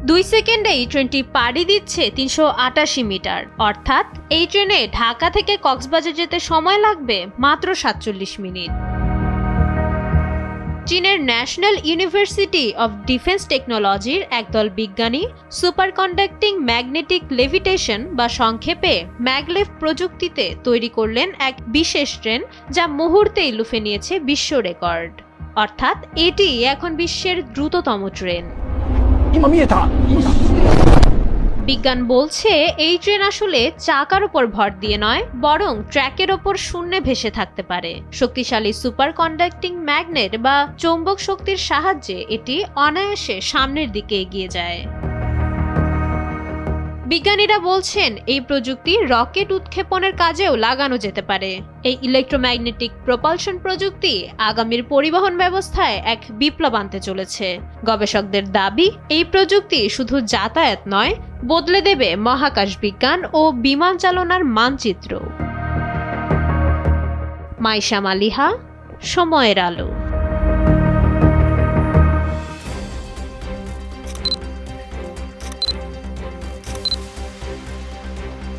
2 সেকেন্ডে এই ট্রেনটি পাড়ি দিচ্ছে 388 মিটার, অর্থাৎ এই ট্রেনে ঢাকা থেকে কক্সবাজার যেতে সময় লাগবে মাত্র 47 মিনিট। চীনের ন্যাশনাল ইউনিভার্সিটি অব ডিফেন্স টেকনোলজির একদল বিজ্ঞানী সুপার কন্ডাক্টিং ম্যাগনেটিক লেভিটেশন বা সংক্ষেপে ম্যাগলেভ প্রযুক্তিতে তৈরি করলেন এক বিশেষ ট্রেন, যা মুহূর্তেই লুফে নিয়েছে বিশ্ব রেকর্ড। অর্থাৎ এটি এখন বিশ্বের দ্রুততম ট্রেন। বিজ্ঞান বলছে এই ট্রেন আসলে চাকার উপর ভর দিয়ে নয়, বরং ট্র্যাকের ওপর শূন্যে ভেসে থাকতে পারে। শক্তিশালী সুপার কন্ডাক্টিং ম্যাগনেট বা চৌম্বক শক্তির সাহায্যে এটি অনায়াসে সামনের দিকে এগিয়ে যায়। বিজ্ঞানীরা বলছেন এই প্রযুক্তি রকেট উৎক্ষেপণের কাজেও লাগানো যেতে পারে। এই ইলেকট্রোম্যাগনেটিক প্রপালশন প্রযুক্তি আগামীর পরিবহন ব্যবস্থায় এক বিপ্লব আনতে চলেছে। গবেষকদের দাবি, এই প্রযুক্তি শুধু যাতায়াত নয়, বদলে দেবে মহাকাশ বিজ্ঞান ও বিমান চালনার মানচিত্র। মাইশা মালিহা, সময়ের আলো।